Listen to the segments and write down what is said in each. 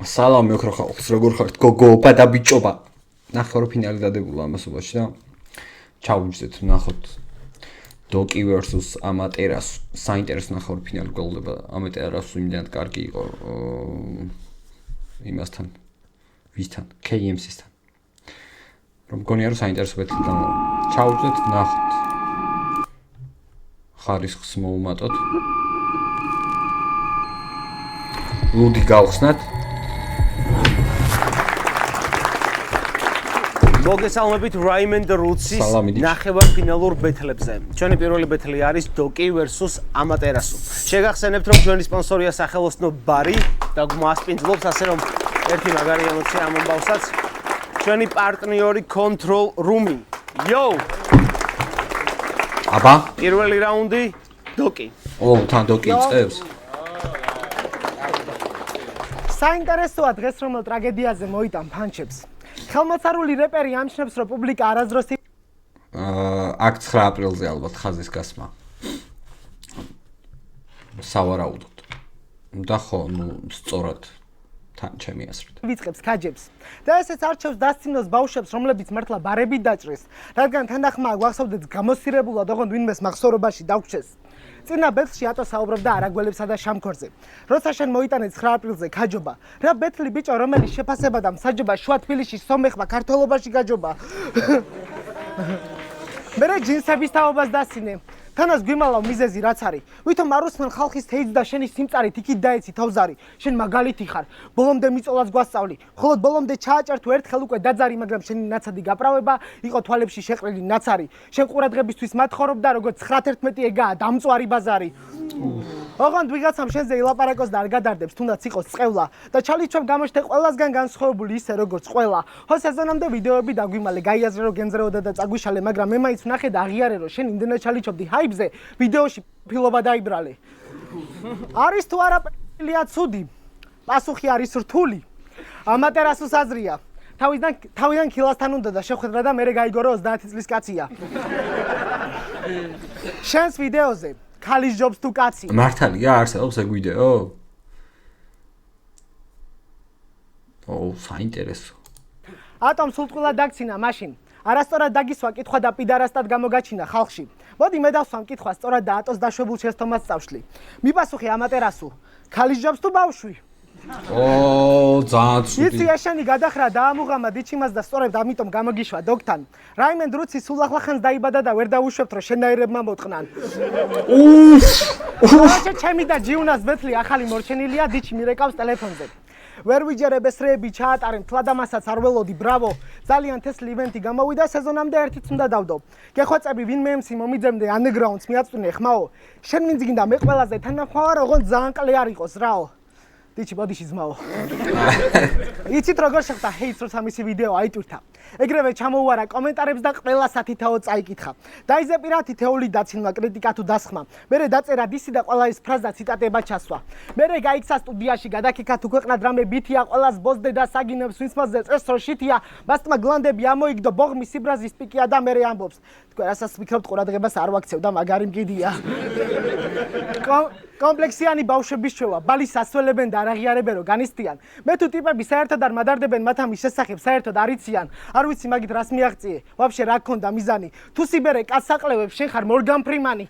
სალამი ოქრო ხალხს, როგორ ხართ გოგოობა და ბიჭობა. ნახე რომ ფინალი დადებულა ამასობაში და ჩავუჯდეთ, ნახოთ დოკი versus ამატერასუ. საინტერესო ნახე რომ ფინალი გოლდება. ამატერასუ იმდენად კარგი იყო იმასთან. ვისთან? KMC-სთან. რომ მგონია რომ საინტერესო ბეთლი გამოვა. ჩავუჯდეთ, ნახოთ. ხარისხს მოუმატოთ. ლუდი გავხსნათ. მოგესალმებით Raymond Roots-ის ნახევარფინალურ ბეთლებზე. ჩვენი პირველი ბეთლი არის Doki versus Amaterasu. შეგახსენებთ რომ ჩვენი სპონსორია სახელოსნო ბარი და გვასპინძლობს ასე რომ ერთი მაგარი ემოცია ამბავსაც. ჩვენი პარტნიორი Control Room-ი. Yo! აბა, პირველი რაუნდი Doki. თან Doki წევს. საინტერესოა დღეს რომელ ტრაგედიაზე მოიტან ფანჩებს. ხელმოწარული რეპერი ამჩნევს რომ პუბლიკა არასდროს აქ 9 აპრილზე ალბათ ხაზის გასმა. სავარაუდოდ. და ხო, სწორად თან ჩემი აზრით. ვიწყებს ქაჯებს. და ესეც არჩევს დასცინოს ბავშვებს, რომლებიც მართლა ბარები დაჭრეს, რადგან თანახმაა გვახსოვდეთ გამოსირებულად ოღონდ ვინმეს მახსოვრობაში დაგვრჩეს. წინა ბეთლში ატო საუბრობდა არაგველებსა და შამქორზე. როცა შენ მოიტანე 9 აპრილზე ქაჯობა, რა ბეთლი ბიჭო, რომელიც შეფასება და მსაჯობა შუა თბილისში სომეხმა ქართველობაში გაჯობა. მერე ჯინსების თაობას დასცინე. თანას გვიმალავ მიზეზი რაც არის. ვითომ არ უსმენ ხალხის თეიძ და შენი სიმწარით იქით დაეცი თავზარი. შენ მაგალითი ხარ. ბოლომდე მიწოლას გვასწავლი. ხოლო ბოლომდე ჩააჭერ თუ ერთხელ უკვე დაძარი, მაგრამ შენი ნაცადი გაправება იყო თვალებში შეყრილი ნაცარი. შენ ყურადღებისთვის მათხოვრობდა როგორც 9-11 ეგაა დამწვარი ბაზარი. ოღონდ ვიღაცამ შენზე ილაპარაკოს და არ გადარდებს, თუნდაც იყოს წყევლა და ჩალიჩვევ გამოჩნდე ყველასგან განსხვავებული ისე როგორც ყველა. ხო სეზონამდე ვიდეოები დაგვიმალე, გაიაზრე რომ გენძრეოდა და წაგვიშალე, მაგრამ მე მაინც ვნახე და აღიარე რომ შენ იმდენად ჩალიჩვევდი ჰაიბზე, ვიდეოში ფილობა დაიბრალე. არის თუ არა პილია ცუდი? პასუხი არის რთული. ამატერასუს აზრია. თავიდან ქილასთან უნდა და შეხვედრა და მერე გაიგო რომ 30 წლის კაცია. შენს ვიდეოზე ქალის ჯობს თუ კაცი? მართალია არსებობს ეგ ვიდეო? საინტერესო. ატომ სულტყვილად დაგცინა მაშინ. არასწორად დაგისვა კითხვა და პიდარასტად გამოგაჩინა ხალხში. მოდი მე დავსვამ კითხვა სწორად და ატოს დაშვებულ შეცდომას წავშლი. მიპასუხე ამატერასუ, ქალის ჯობს თუ ბავშვი? ძალიან ცუდი. იცი ეშენი გადახრა და ამუღამა დიჩიმას და სწორედ ამიტომ გამოგიშვა დოქთან. Raymond Roots-ი სულ ახლახანს დაიბადა და ვერ დაუშვებთ რომ შენაირებმა მოწყნან. ხოჭე ჩემი და ჯიუნას ბეთლი ახალი მორჩენილია, დიჩი მირეკავს ტელეფონზე. ვერ ვიჯერებ ეს რეები ჩაატარემ, თლადამასაც არ ველოდი, ბრავო. ძალიან თესლი ივენთი გამოვიდა, სეზონამდე ერთიც უნდა დავდო. გეხვეწები ვინმე MC მომიძებდე underground-ს მიაწვინე ხმაო. შენ მინც გინდა მე ყველაზე თანახმავარ, ოღონდ ძალიან კლე არ იყოს რაო. დიჩი ბოდიში ძმაო. იცით როგორ შეხვდა ჰეიტს როცა მისი ვიდეო აიტვირთა. ეგრევე ჩამოუარა კომენტარებს და ყველა სათითაო წაიკითხა. დაიზე პირათი თეული დაცინვა, კრიტიკა თუ დასხმა. მერე დაწერა დისი და ყველა ის ფრაზა ციტატება ჩასვა. მერე გაიქცა სტუდიაში, გადაკიკა თუ ქვეყნად რამე ბითია, ყველას ბოსდე და საგინებს ვინც მასზე წეს რო შითია, მასტმა გლანდები ამოიგდო, ბოღმის სიბრაზის პიკია და მერე ამბობს. თქვენ რასაც ვიქნებთ ყურადღებას არ ვაქცევ და მაგარი მგიდია. კომპლექსიანი ბავშვების შევა, ბალის ასველებენ და არ აღიარებენ რომ განისტიან. მე თუ ტიპები საერთოდ არ მადარდებენ მათ ამის შესახებ, საერთოდ არ იციან. არ ვიცი მაგით რას მიაღწიე. ვაფშე რა გქონდა მიზანი? თუ სიბერე კაცს აყლევებს, შენ ხარ მორგან ფრიმანი.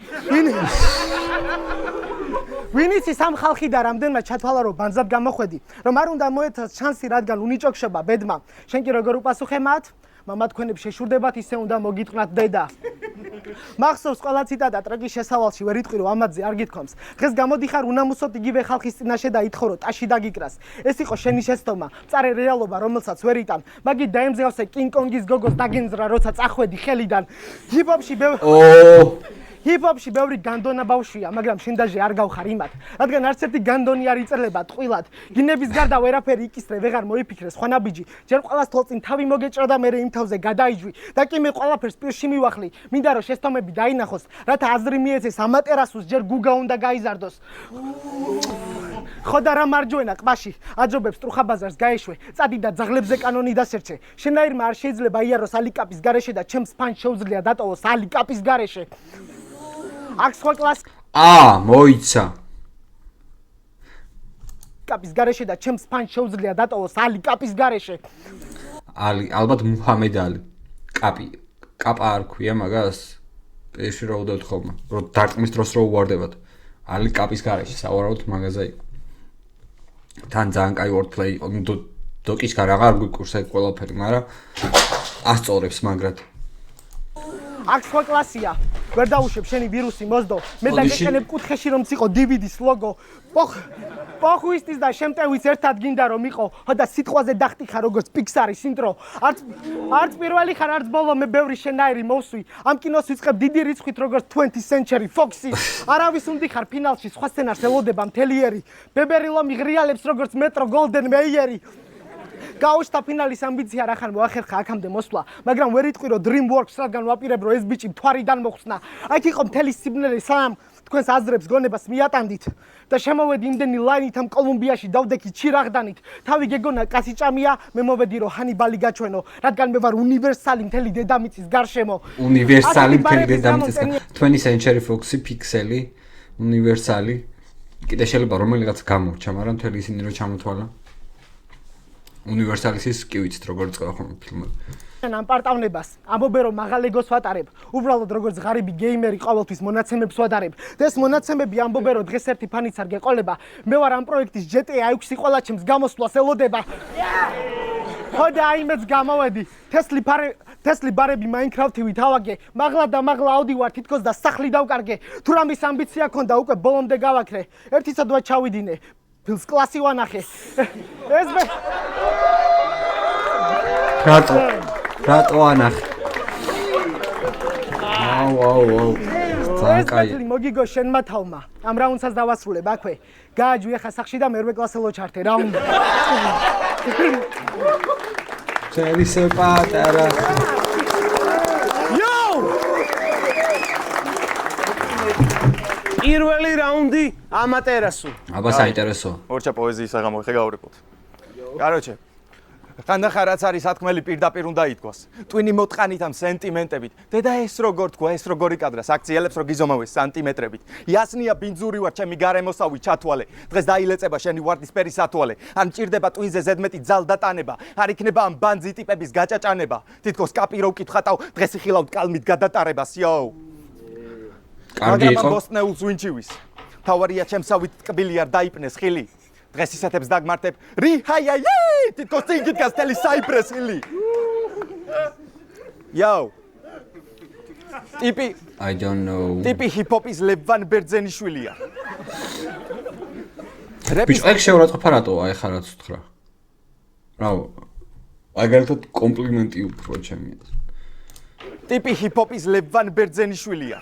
ვინ იცის ამ ხალხი და რამდენმა ჩათვალა რომ ბანძად გამოხვედი, რომ არ უნდა მოეცას ჩანსი, რადგან უნიჭოქშება ბედმა. შენ კი როგორ უპასუხე მათ? მამა თქვენებს შეშურდებათ, ისე უნდა მოგიტყნათ დედა. მახსოვს ყველა ციტატა ტრეკის შესავალში ვერ იტყვი რომ ამათზე არ გითქვამს. დღეს გამოდიხარ უნამუსოდ იგივე ხალხის წინაშე და ითხოვრო ტაში დაგიკრას. ეს იყო შენი შეცდომა, მწარე რეალობა რომელსაც ვერ იტან. მაგით დაემძღავსე კინგ-კონგის გოგოს დაგენძრა როცა წახვედი ხელიდან. ჰიპ-ჰოპში ბევრი განდონა ბავშვია, მაგრამ შენ დაჟე არ გავხარ იმათ, რადგან არც ერთი განდონი არ იწელება ტყილად. გინების გარდა ვერაფერი იკისრე, ვეღარ მოიფიქრე სხვანაბიჯი. ჯერ ყველას თვალწინ თავი მოგეჭრა და მერე იმ თავზე გადაიჯვი და კი მე ყველაფერს პირში მივახლი. მინდა რომ შეცდომები დაინახოს, რათა აზრი მიეცეს ამატერასუს, ჯერ გუგა უნდა გაიზარდოს. ხო და რა მარჯვენა ყბაში, აჯობებს ტრუხაბაზარს გაეშვე, წადი და ძაღლებზე კანონი დასერჩე. შენაირმა არ შეიძლება იაროს ალიკაპის გარეშე და ჩემს ფანს შეუძლია დატოვოს ალიკაპის გარეშე. აქ სხვა კლასი მოიცა. კაპის გარეშე და ჩემს ფანს შეუძლია დატოვოს ალი კაპის გარეშე. ალი, ალბათ მუჰამედ ალი. კაპა არ ქვია მაგას? პეში რა უდევთ ხოლმე. რომ დარტყმის დროს რო უვარდებათ. ალი კაპის გარეშე, სავარაუდოდ მაგაზე იყო. თან ძალიან კაი wordplay იყო. დოკის გარ აღარ გვიკურს ეგ ყველაფერი, მაგრამ ასწორებს მაგრად. აქ სხვა კლასია. ვერ დაუშვებ შენი ვირუსი მოსდო. მე დაგეყენებ კუთხეში რომ წიყო DVD-ს ლოგო. პოხუისტის და შემტევის ერთად გინდა რომ იყო. და სიტყვაზე დახტიხარ როგორც Pixar-ის ინტრო. არც პირველი ხარ, არც ბოლო მე ბევრი შენაირი მოვსვი. ამ კინოს ვიწყებ დიდი რიცხვით როგორც 20th Century Fox-ი. არავის უნდა ხარ ფინალში სხვა სცენარს ელოდება მთელიერი. ბებერილო მიღრიალებს როგორც Metro Golden Mayer-ი. გაუშთა ფინალის ამბიცია რახან მოახერხა აქამდე მოსვლა, მაგრამ ვერ იტყვი რომ DreamWorks რადგან ვაპირებ რომ ეს ბიჭი მთვარიდან მოხსნა. აქ იყო მთელი სიბნელე სამ თქვენს აზრებს გონებას მიატანდით და შემოვედი იმდენი ლაინით ამ კოლუმბიაში დავდექი ჩირაღდანით. თავი გეგონა კასიჭამია, მე მოვედი რომ ჰანიბალი გაჩვენო, რადგან მე ვარ უნივერსალი მთელი დედამიწის გარშემო. უნივერსალი მთელი დედამიწის 20th Century Fox-ი ფიქსელი, უნივერსალი. კიდე შეიძლება რომელიღაც გამორჩა, მაგრამ მთელი ისინი რო ჩამოთვალა. უნივერსალისის კი ვიცით როგორ წავა ხოლმე ფილმები. ამ პარტავნებას ამბობენ რომ მაღალ ეგოს ვატარებ. უბრალოდ როგორც ღარიბი გეიმერი ყოველთვის მონაცემებს ვატარებ. და ეს მონაცემები ამბობენ რომ დღეს ერთი ფანიც არ გეყოლება. მე ვარ ამ პროექტის GTA 6-ი ყველა ჩემს გამოსვლას ელოდება. ხოდა აიმეც გამოვედი. თესლი ბარები Minecraft-ივით ავაგე. მაღლა და მაღლა ავდივარ თითქოს და სახლი დავკარგე. თუ რამის ამბიცია ქონდა უკვე ბოლომდე გავაქრე. ერთი სადღაც ჩავიდინე. ფილს კლასი ვანახე. ეს მე რატო ანახე? ვაუ. ეს ბეთლი მოგიგო შენმა თავმა. ამ რაუნდსაც დავასრულებ აქვე. გააჯვი ახლა სახში და მერვე კლასელო ჩართე რა უნდა. ჩერისე პატარა. პირველი რაუნდი ამატერასო. აბა საინტერესოა. ორჩა პოეზიის აღამოხე გავვრებოთ. კაროჩე. ხანდახან რაც არის სათქმელი პირდაპირ უნდა ითქვას. ტვინი მოტყანით ამ სენტიმენტებით. დედა ეს როგორ თქვა, ეს როგორი კადრა, საქციელებს რო გიზომავეს სანტიმეტრებით. იასნია ბინძური ვარ, ჩემი გარემოსავი ჩათვალე. დღეს დაილეწება შენი ვარდისფერი სათვალე. ან მჭირდება ტვინზე ზედმეტი ძალდატანება. არ იქნება ამ ბანძი ტიპების გაჭაჭანება. თითქოს კაპი რო ვკითხატავ, დღეს იხილავთ კალმით გადატარებას, იო. კარგი იყო. ბოსტნეულს ვინჩივის. თავარია ჩემსავით ტკბილი არ დაიპნეს ხილი. დღეს ისეთებს დაგმართებ. რიჰაიაი! თითქოს წინ გიდგას თელი საიბრესილი. იაუ. I don't know. ტიპი ჰიპ-ჰოპის ლევან ბერძენიშვილია. ბიჭ, ეგ შეურაცხყოფა რატოა ეხლა რაც ვთხრა? რა, მაგალითად კომპლიმენტი უფრო ჩემია. ტიპი ჰიპ-ჰოპის ლევან ბერძენიშვილია.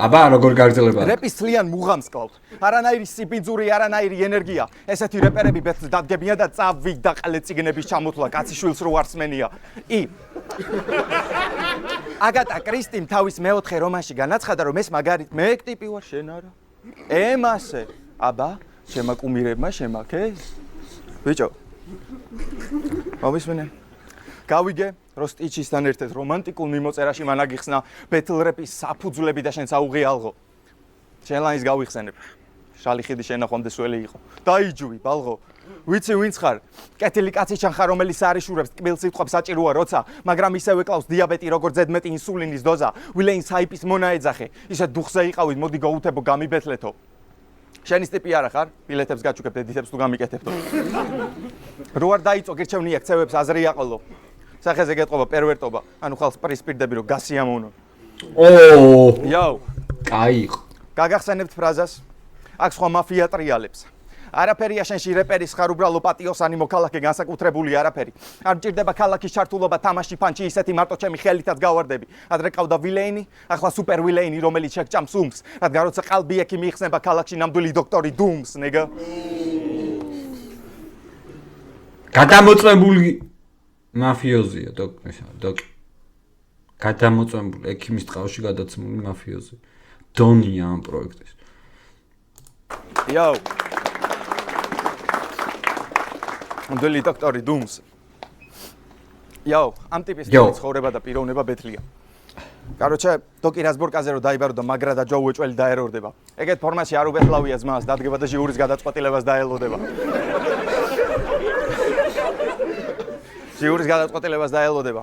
აბა როგორ გაგრძელება? რეპის თლიან მუღამს კლავთ. არანაირი სიბინძური, არანაირი ენერგია. ესეთი რეპერები ბეთს დადგებიან და წავიდაყალე ციგნების ჩამოთვლა კაციშვილს რო არსმენია. აგატა კრისტიმ თავის მეოთხე რომანში განაცხადა რომ ეს მაგარით მე ტიპი ვარ შენ არა. ემასე. აბა, შემა კუმირებმა შემაქეს? ბიჭო. მომისმენე. გავიგე რომ სტიჩისთან ერთად რომანტიკულ მიმოწერაში მან აგიხსნა ბეთლ რეპის საფუძვლები და შენ საუღიალღო. შენ ლაინს გავიხსენებ. შალი ხიდი შენახვამდე სველი იყო. დაიჯვი, ბალღო. ვიცი ვინც ხარ? კეთილი კაცი ჩან ხარ, რომელიც არიშურებს ტკბილს სიტყვებს საჭიროა როცა, მაგრამ ისევე კლავს დიაბეტი როგორც ზედმეტი ინსულინის დოზა. ვილეინს ჰაიპის მონა ეძახე. ისე დუხზე იყავით, მოდი გაუთებო გამიბეთლეთო. შენის ტიპი არა ხარ? ბილეთებს გაჩუქებ დედითებს თუ გამიკეთებთო. რო არ დაიწო გირჩევნია ქცევებს აზრი აყოლო. სახეზე გეტყობა პერვერტობა, ანუ ხალხს პრისპირდები რომ გასიამოვნო. იაუ, კაი იყო. გაგახსენებთ ფრაზას? აქ სხვა მაფია ტრიალებს. არაფერია შენში რეპერის ხარ უბრალო პატიოსანი მოქალაქე განსაკუთრებული არაფერი. არ მჭირდება ქალაქის ჩართულობა თამაში ფანჩი ისეთი მარტო ჩემი ხელითაც გავარდები. ადრე ყავდა ვილეინი, ახლა სუპერ ვილეინი რომელიც შეგჭამს უმს, რადგან როცა ყალბი ექი მიიხსნება ქალაქში ნამდვილი დოქტორი დუმს, ნეგა. გადამოწმებული მაფიოზია, დოკი. გადამოწმებული ექიმის ტყავში გადაცმული მაფიოზი. დონია ამ პროექტის. იაუ. ნამდვილი დოქტორი დუმს. იაუ, ამ ტიპის ცხოვრება და პიროვნება ბეთლია. Короче, დოკი რასბორკაზე რომ დაიბარო და მაგრა და ჯოუ ეჭველი დაერორდება. ეგეთ ფორმაში არ უბეხლავია ძმას, დადგება და ჟიურის გადაწყვეტილებას დაელოდება. ჟიურის გადაწყვეტილებას დაელოდება.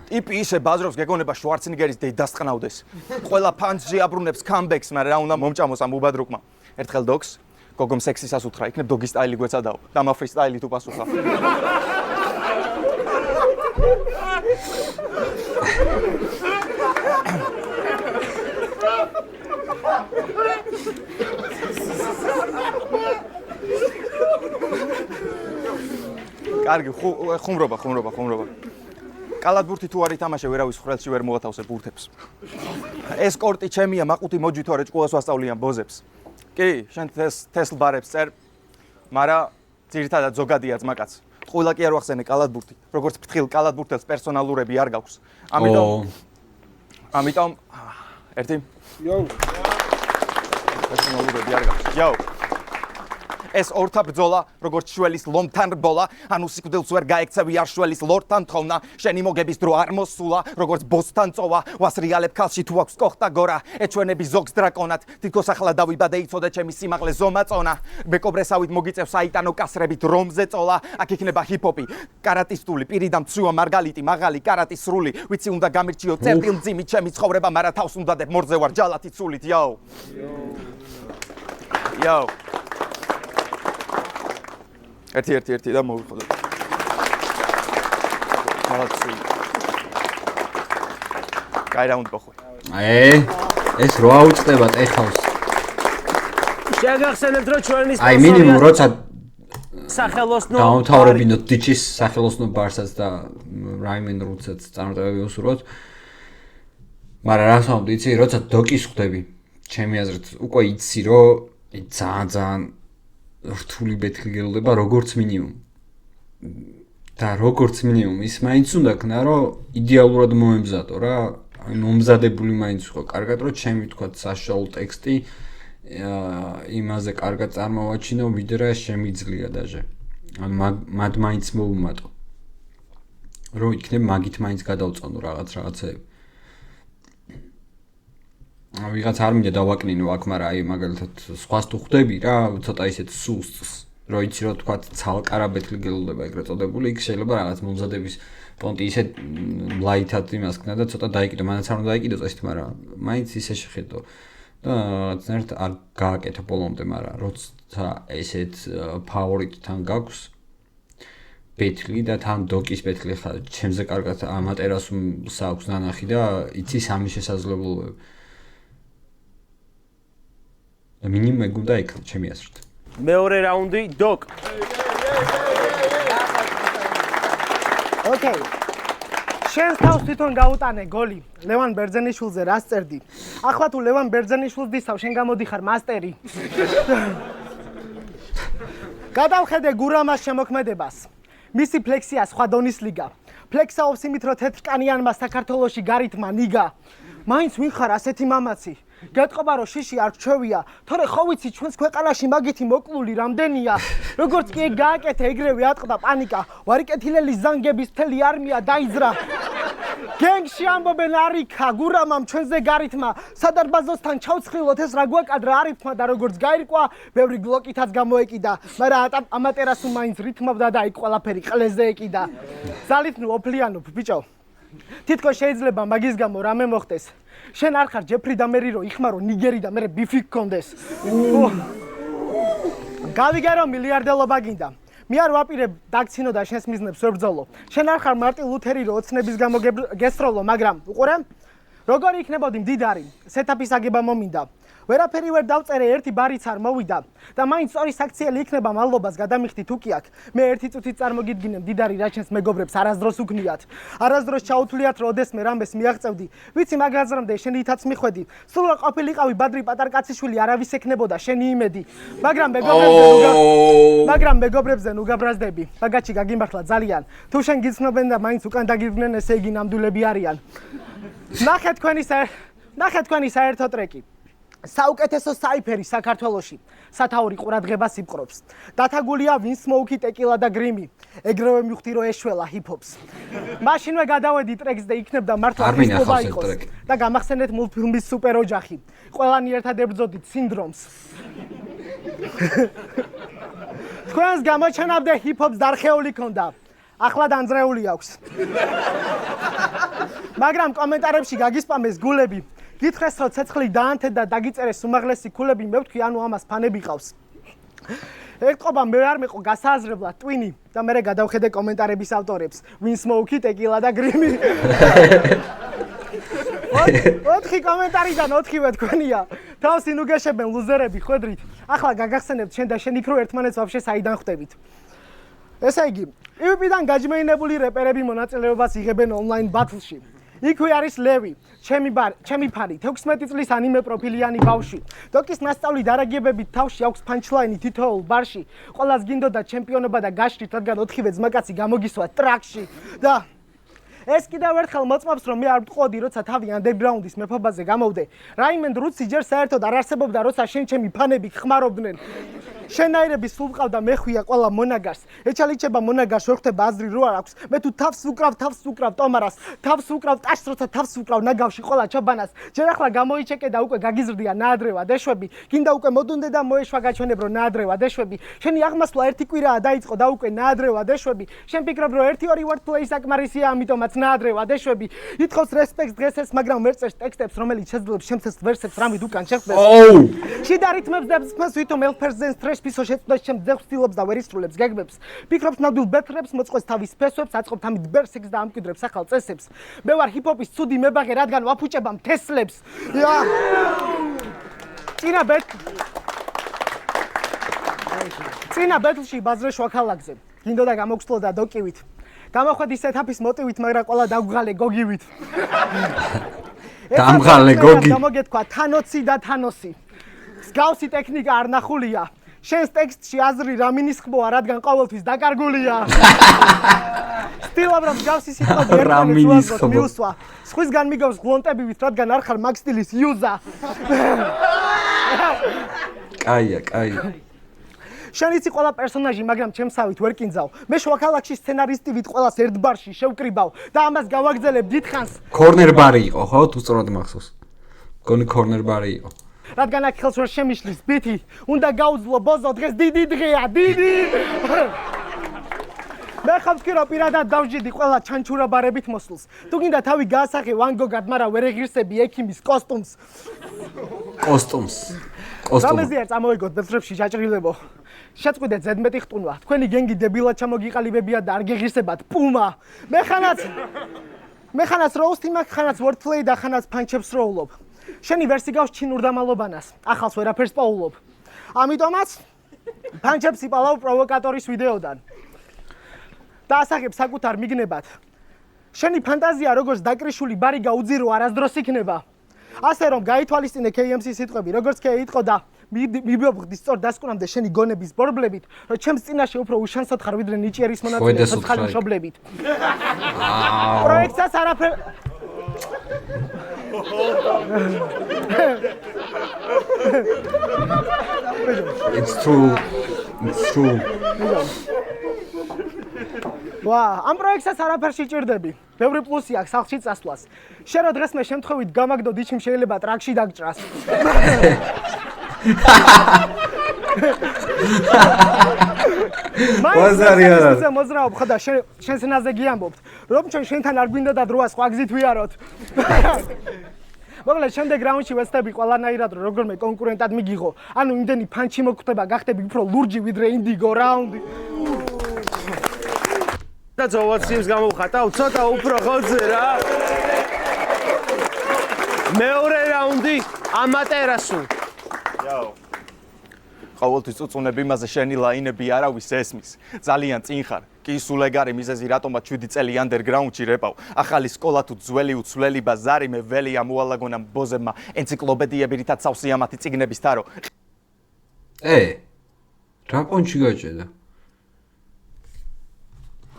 ტიპი ისე ბაზრობს გეგონება შვარცენეგერის დასწყნავდეს. ყველა ფანსში აბრუნებს კამბექს, მაგრამ რა უნდა მომჭამოს ამ უბადრუკმა. ერთხელ დოკს გოგომ სექსისას უთხრა, იქნებ დოგის სტაილი გვეცადაო. და მა ფრი სტაილით უპასუხა. კარგი, ხუმრობა. კალათბურთი თუ არ ითამაშე, ვერავის ხრელში ვერ მოათავსე ბურთებს. ეს კორტი ჩემია, მაყუთი მოჯვითო არა ჭკუას ვასწავლიან ბოზებს. კი, შენ თესლ ბარებს წერ, მაგრამ ძირითადად ზოგადია ძმაკაც. ყველა კი არ ვახსენე კალათბურთი, როგორც ფრთხილ კალათბურთელს პერსონალურები არ გაქვს. ამიტომ ერთი პერსონალურები არ გაქვს. ეს ორთა ბრძოლა, როგორც შველის ლომთან რბოლა, ანუ სიკვდილს ვერ გაექცევი არ შველის ლორთან თხოვნა, შენი მოგების დრო არ მოსულა, როგორც ბოსთან წოვა, ვასრიალებ ქალში თუ აქვს კოხტა გორა, ეჩვენები ზოგს დრაკონად, თითქოს ახლა დავიბადე იცოდე ჩემი სიმაღლე ზომაწონა, ბეკობრესავით მოგიწევს საიტანო კასრებით რომზე წოლა, აქ იქნება ჰიპ-ჰოპი, კარატისტული, პირიდან მცუა მარგალიტი, მაღალი კარატის სრული, ვიცი უნდა გამირჩიო წერტილმძიმი ჩემი ცხოვრება, მაგრამ თავს უნდადებ მორზე ვარ ჯალათი ცულით, იო. ერთი და მოვიხოდე. ხალხი. კაი რაუნდი ბოხო. ეს რო აუწყდებათ ეხავს. შეგახსენებთ რომ ჩვენი აი მინიმუმ როცა სახელოსნო დაამთავრებინოთ დიჩის სახელოსნო ბარსაც და რაიმენ რუცაც წარმატებები უსურვოთ. მაგრამ რა თქმა უნდა იცი როცა დოკის ხვდები ჩემი აზრით უკვე იცი რომ ძალიან რთული ბეთლი გელოდება როგორც მინიმუმ და როგორც მინიმუმ ის მაინც უნდა ქნა რომ იდეალურად მოემზადო რა აი მომზადებული მაინც ხო კარგად რომ ჩემი თქვა საშუალო ტექსტი იმაზე კარგად წარმოვაჩინო ვიდრე შემიძლია დაჟე ან მაგ მაინც მოუმატო რომ იქნებ მაგით მაინც გადავწონო რაღაცეები ვიღაც არ მინდა დავაკნინო აქ, მაგრამ აი მაგალითად სხვას თუ ხვდები რა, ცოტა ისეთ სუსტს, რომ იცი რომ თქვა ცალკარა ბეთლი გელოდება ეგრეთ წოდებული, იქ შეიძლება რაღაც მომზადების პონტი ისე ლაითად იმას ქნა და ცოტა დაიკიდო, მანაც არ უნდა დაიკიდო წესით, მაგრამ მაინც ისე შეხედო. და რაღაცნაირად არ გააკეთე ბოლომდე, მაგრამ როცა ესეთ ფავორიტთან გაქვს ბეთლი და თან დოკის ბეთლი ხა ჩემზე კარგად ამატერასს აქვს ნანახი და იცი სამი შესაძლებლობები. მინიმუმ ეგ უნდა იქნას ჩემი აზრით. მეორე რაუნდი დოკ. ოკეი. შენს თავს თვითონ გაუტანე გოლი ლევან ბერძენიშვილზე რას წერდი? ახლა თუ ლევან ბერძენიშვილს დისავ შენ გამოდიხარ მასტერი. გადავხედე გურამას შემოქმედებას. მისი ფლექსია სხვა დონის ლიგა. ფლექსაობს იმით რომ თეთრკანიანმა საქართველოში გარითმა ნიგა. მაინც ვინ ხარ ასეთი მამაცი? გეტყობა რომ შიში არ რჩევია, თორე ხო ვიცი ჩვენს ქვეყანაში მაგითი მოკლული რამდენია. როგორც კი ეგ გააკეთე, ეგრევე ატყდა პანიკა. ვარიკეთილელი ზანგების მთელი არმია დაიძრა. გენგში ამბობენ არიქა, გურამამ ჩვენზე გარითმა, სადარბაზოსთან ჩავცხილოთ ეს რა გვაკადრა არიფმა და როგორც გაირკვა, ბევრი გლოკითაც გამოეკიდა, მაგრამ ამატერასუ მაინც რითმავდა და იქ ყველაფერი ყლეზე ეკიდა. ძალით ნუ ოფლიანობ, ბიჭო. თითქოს შეიძლება მაგის გამო რამე მოხდეს. შენ არ ხარ ჯეფრი და მერი რო იხმარო ნიგერი და მე ბიფი გქონდეს. გავიგე რომ მილიარდელობა გინდა. მე არ ვაპირებ დაგცინო და შენს მიზნებს ვერ ბრძოლო. შენ არ ხარ მარტინ ლუთერი რო ოცნების გამო გესროლო, მაგრამ უყურე? როგორი იქნებოდი მდიდარი? სეტაპის აგება მომინდა. ვერაფერი ვერ დავწერე, ერთი ბარიც არ მოვიდა და მაინც სწორი საქციელი იქნება მადლობას გადამიხდი თუ კი აქ. მე ერთი წუთით წარმოგიდგინე მდიდარი რა ჩემს მეგობრებს არასდროს უგნიათ. არასდროს ჩაუთვლიათ რომ ოდესმე რამეს მიაღწევდი. ვიცი მაგაზრამდე შენითაც მიხვედი. სულ ყოფილიყავი ბადრი პატარკაციშვილი არავის ეკნებოდა შენი იმედი. მაგრამ მეგობრებზე ნუ გაბრაზდები. ბაგაჩი გაგიმართლა ძალიან. თუ შენ გიცნობენ და მაინც უკან დაგიდგნენ ესე იგი ნამდვილები არიან. ნახე თქვენი საერთო ტრეკი. საუკეთესო საიფერი საქართველოში. სათაური ყურადღებას იპყრობს. დათაგულია ვინ სმოუკი, ტეკილა და გრიმი. ეგრევე მივხვდი რომ ეშველა ჰიპ-ჰოპს. მაშინვე გადავედი ტრეკს და იქნებდა მართლა არ მინახავს ეს ტრეკი. და გამახსენეთ მულტფილმის სუპერ ოჯახი. ყველანი ერთად ებრძოდით სინდრომს. თქვენს გამოჩენამდე ჰიპ-ჰოპს დარხეული ქონდა. ახლა დანძრეული აქვს. მაგრამ კომენტარებში გაგისპამეს გულები. გითხრეს რომ ცეცხლი დაანთეთ და დაგიწერეს უმაღლესი ქულები, მე ვთქვი ანუ ამას ფანები ყავს. ეთყობა მე არ მეყო გასააზრებლად ტვინი და მე გადავხედე კომენტარების ავტორებს. Win Smoke, Tequila და Grimmy. 4 კომენტარიდან 4-ვე თქვენია. თავს ინუგეშებენ ლუზერები ხვედრით. ახლა გაგახსენებთ შენ და შენ იქ რო ერთმანეთს ვაფშე საიდან ხვდებით. ესე იგი, PvP-დან გაჯმეინებული რეპერები მონაწილეობას იღებენ online battle-ში. იქვე არის ლევი, ჩემი ფანი, 16 წლის ანიმე პროფილიანი ბავშვი. დოკის მასწავლი დარაგებებით თავში აქვს punchline თითოეულ ბარში. ყველას გინდოდა ჩემპიონობა და გაშრით, რადგან 4-ვე ძმაკაცი გამოგისვა ტრაქში. და ეს კიდევ ერთხელ მოწმობს, რომ მე არ მტყოდი, როცა თავი underground-ის მეფობაზე გამოვდე. რაიმენდ რუცი ჯერ საერთოდ არ არსებობდა, როცა შენ ჩემი ფანები ხმარობდნენ. შენაირები სულ მყავდა მეხვია ყველა მონაგარს. ეჩალიჩება მონაგარს ვერ ხვდება აზრი რო არ აქვს. მე თუ თავს ვუკრავ ტომარას, თავს ვუკრავ ტაშს, როცა თავს ვუკრავ ნაგავში ყველა ჩაბანას. ჯერ ახლა გამოიჩეკე და უკვე გაგიზრდია ნაადრევა დეშვები. გინდა უკვე მოდუნდე და მოეშვა გაჩვენებრო ნაადრევა დეშვები. შენი აღმასვლა ერთი კვირაა დაიწყო და უკვე ნაადრევა დეშვები. შენ ფიქრობ რომ 1-2 wordplay საკმარისია, ამიტომაც ნაადრევა დეშვები. ითხოვს რესპექტს დღეს ეს, მაგრამ ვერ წერს ტექსტებს, რომელიც შეძლებს შემცეს ვერსებს რამით უკან შეხვდეს. შიდა რითმებს და ფსს ვითომ ელფერსზე პისო შეწყვეტს ჩემ ძეხს ცდილობს და ვერ ისრულებს გეგმებს. ფიქრობს ნამდვილ ბეთრებს, მოწყობს თავის ფესვებს, აწყობს ამით ბერსექს და ამკვიდრებს ახალ წესებს. მე ვარ ჰიპ-ჰოპის ცუდი მებაღე, რადგან ვაფუჭებამ თესლებს. წინა ბეთლში ბაზრე შვაქალაგზე. გინდოდა გამოგცლოდა დოკივით. გამოხვედი სეტაპის მოტივით, მაგრამ ყველა დაგვღალე გოგივით. დამღალე გოგი. გამოგეთქვა თანოცი და თანოსი. მსგავსი ტექნიკა არ ნახულია. შენს ტექსტში აზრი რა მინისხმოა, რადგან ყოველთვის დაკარგულია. სტილობ რომ მსგავსი სიტყვები ერთმანეთს მიუსვა. სხვისგან მიგავს გლონტებივით, რადგან არ ხარ მაგ სტილის იუზა. კაია. შენ იცი ყველა პერსონაჟი, მაგრამ ჩემსავით ვერ კინძავ. მე შვაქალაკში სცენარისტივით ყველას ერთ ბარში შევკრიბავ და ამას გავაგზელებ დიდხანს. Corner bar იყო, ხო? თუ სწორად მახსოვს. გონი corner bar იყო. რადგან აქ ხელს ვერ შემიშლის ბითი, უნდა გაუძლო ბოზო დღეს დიდი დღეა, დიდი. მე ხავთქი რომ პირადად დავждიდი ყველა ჩანჩურა ბარებით მოსულს. თუ გინდა თავი გაასახე ვან გოგად, მაგრამ ვერ ეღირსები ექიმის კოსტუმს. რამეზია წამოიგოთ ბეტრებში ჯაჭრილებო. შეწყვიდეთ ზედმეტი ხტუნვა. თქვენი გენგი დებილად ჩამოგიყალიბებია და არ გეღირსებათ პუმა. მე ხანაც როუსტი მაქვს, ხანაც wordplay და ხანაც punch-ებს როულობ. შენი ვერსი გავს ჩინურ დამალობანას. ახალს ვერაფერს პაულობ. ამიტომაც punch-ებს იპალავ პროვოკატორის ვიდეოდან. და ასახებ საკუთარ მიგნებად. შენი ფანტაზია როგორც დაკრიშული ბარი გაუძირო არასდროს იქნება. ასე რომ გაითვალისწინე KMC სიტყვები, როგორც KE-იტყო და მიბობხდი სწორ დასკვნამდე შენი გონების ბორბლებით, რომ ჩემს წინაშე უფრო უშანსად ხარ ვიდრე ნიჭიერის მონაწილე ცოცხალი მშობლებით. პროექტსაც არაფერ It's true. ამ პროექტსაც არაფერ შეჭirdები. ბევრი პლუსი აქვს სახლში წასვლას. შენ რო დღეს მე შემთხვევით გამაგდო დიჩიმ შეიძლება ტრაქში დაგჭრას. ბაზარი არა. მოძრაობ ხოდა შენ სენაზე გიამბობთ. რომ შენთან არ გვინდა და დროა სხვა გზით ვიაროთ. მოგლე შემდეგ რაუნდში ვესწრები ყველანაირად როგორმე კონკურენტად მიგიღო. ანუ იმდენი ფანჩი მოგხვდება, გახდები უფრო ლურჯი ვიდრე ინდიგო რაუნდი. და ზოვაციებს გამოვხატავ, ცოტა უფრო ხოძე რა. მეორე რაუნდი ამატერასუ. ყოველთვის წუწუნები იმაზე შენი ლაინები არავის ესმის. ძალიან წინ ხარ. კი სულ ეგ არის მიზეზი, რატომაც 7 წელი underground-ში რეპავ. ახალი სკოლა თუ ძველი უცვლელი ბაზარი მე ველია მოალაგონამ ბოზებმა ენციკლოპედიები რითაც სავსიამათი წიგნების თარო. რა პონჩი გაჭედა?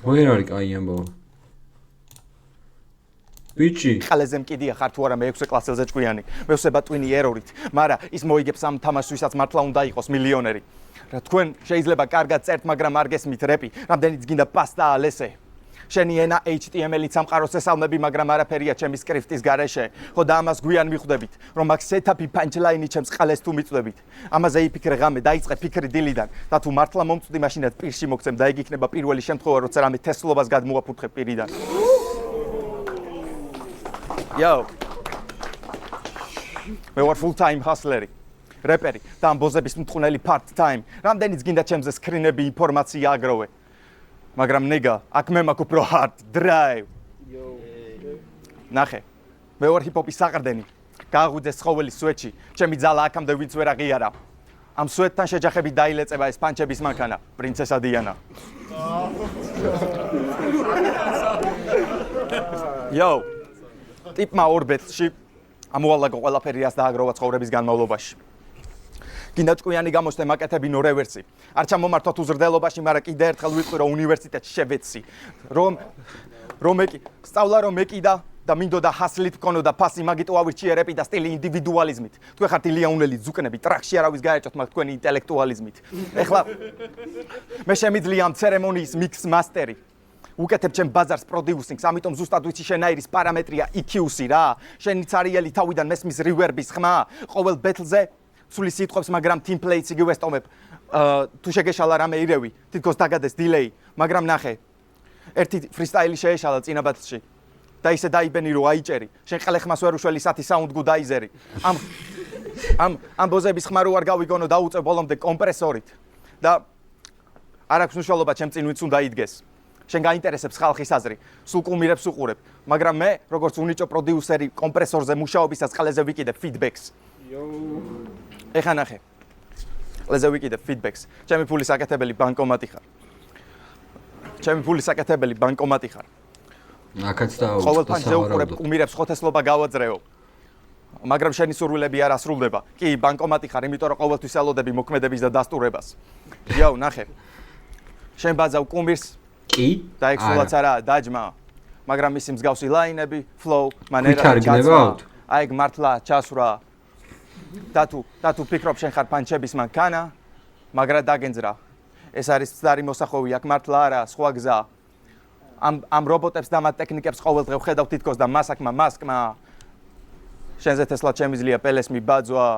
ვერ არის კაი ამბავი. ბიჭი ყალეზე მკიდია ხარ თუ არა მე-6 კლასელზე ჭკვიანი მევსება ტვინი ერორით მაგრამ ის მოიგებს ამ თამაშს ვისაც მართლა უნდა იყოს მილიონერი რა თქვენ შეიძლება კარგად წერთ მაგრამ არ გესმით რეპი რამდენიც გინდა პასტა ალესე შენი ენა HTML-ით სამყაროს ესალმები, მაგრამ არაფერია ჩემი სკრიფტის გარეშე. ხო და ამას გვიან მიხვდებით, რომ აქ სეტაპი პანჩლაინი ჩემს ყალეს თუ მიწვდებით. ამაზე იფიქრე ღამე, დაიწყე ფიქრი დილიდან და თუ მართლა მომწვდი, მაშინაც პირში მოგცემ და ეგ იქნება პირველი შემთხვევა, როცა რამე თესლობას გადმოაფუთხებ პირიდან. Yo. მე ვარ full time hustler-ი. რეპერი და ამბოზების მტყუნელი part time. რამდენიც გინდა ჩემზე სკრინები, ინფორმაცია აგროვე. მაგრამ ნეგა, აქ მე მაქვს უფრო hard drive. ნახე. მე ვარ ჰიპ-ჰოპის საყრდენი. გააღვიძე ცხოველი სვეტში. ჩემი ძალა აქამდე ვინც ვერ აღიარა. ამ სვეტთან შეჯახებით დაილეწება ეს პანჩების მანქანა, პრინცესა დიანა. Yo. ტიპმა ორბეთში ამოალაგო ყველაფერი რაც დააგროვა ცხოვრების განმავლობაში. გინდა ჭკვიანი გამოჩნდე მაკეტები ნორევერსი. არ ჩამომართოთ უზრდელობაში, მაგრამ კიდე ერთხელ ვიტყვი რომ უნივერსიტეტში შევეცი. რომ სწავლა რომ მეკიდა და მინდოდა ჰასლით მქონოდა ფასი, მაგიტო ავირჩიე რეპი და სტილი ინდივიდუალიზმით. თქვენ ხართ ილიანუნელი ძუკნები, ტრაქში არავის გაეჭოთ მაგ თქვენი ინტელექტუალიზმით. ეხლა მე შემიძლია ამ ცერემონიის მიქს მასტერი. უკეთებ ჩემ ბაზარს პროდიუსინგს, ამიტომ ზუსტად ვიცი შენაირის პარამეტრია EQ-სი რა. შენი цаრიელი თავიდან მესმის რივერბის ხმა, ყოველ ბეთლზე სული სიტყვებს, მაგრამ ტიმპლეიტს იგივე სტომებ. თუ შეგეშალა რამე ირევი, თითქოს დაგადეს დილეი, მაგრამ ნახე. ერთი ფრისტაილი შეეშალა წინა ბათლში. და ისე დაიბენი რომ აიჭერი. შენ ყელე ხმას ვერ უშველი სათი საუნდ დაიზერი. ამ ბოზების ხმა რო არ გავიგონო დაუწევ ბოლომდე კომპრესორით. და არ აქვს მნიშვნელობა ჩემ წინ ვინც უნდა იდგეს. შენ გაინტერესებს ხალხის აზრი, სულ კუმირებს უყურებ, მაგრამ მე, როგორც უნიჭო პროდიუსერი, კომპრესორზე მუშაობისას ყელეზე ვიკიდებ ფიდბექს. ეხა ნახე. ყელეზე ვიკიდებ ფიდბექს. ჩემი ფულის აკეთებელი ბანკომატი ხარ. აქაც და ყოველ ფანჯზე უყურებ კუმირებს ხოთესლობა გავაძრეო. მაგრამ შენი სურვილები არ ასრულდება. კი, ბანკომატი ხარ, იმიტომ რომ ყოველთვის ელოდები მოქმედების და დასტურებას. იაუ, ნახე. შენ ბაძავ კუმირს კი და ეგ სულაც არა დაჯმა, მაგრამ მისი მსგავსი ლაინები, flow, მანერა ჩაცვა. აი ეგ მართლა ჩასვრა. და თუ ფიქრობ შენ ხარ პანჩების მანქანა, მაგრამ დაგენძრა. ეს არის ცდარი მოსახოვი, აქ მართლა არა, სხვა გზა. ამ რობოტებს და მათ ტექნიკებს ყოველდღე ვხედავ თითქოს და მასკმა. შენზე თესლა შემიძლია პელესმი ბაძვა.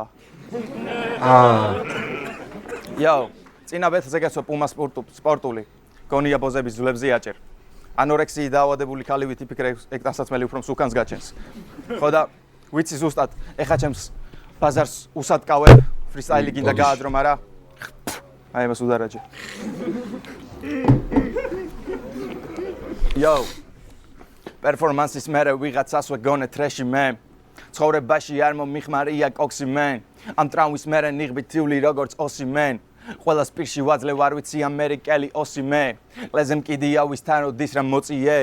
იაუ, წინა ბეთლზე გასო პუმა სპორტული. გონია ბოზების ძვლებზე აჭერ. ანორექსიი დაავადებული ქალი ვიფიქრე ეგ დასაცმელი უფრო მსუკანს გაჩენს. ხო და ვიცი ზუსტად, ეხა ჩემს ბაზარს უსატკავებ, ფრისტაილი გინდა გაადრო, მაგრამ აი მას უდარაჯე. Yo. Performances matter, ვიღაცას ვეგონე ტრეში მე. ცხოვრებაში არ მომიხმარია კოქსი მენ. ამ ტრამვის მერე ნიღბითიული როგორც ოსი მენ. ყველას პირში ვაძლევ არ ვიცი ამერიკელი ოსი მე. ყლეზე მკიდია ვისთან როდის რა მოწიე.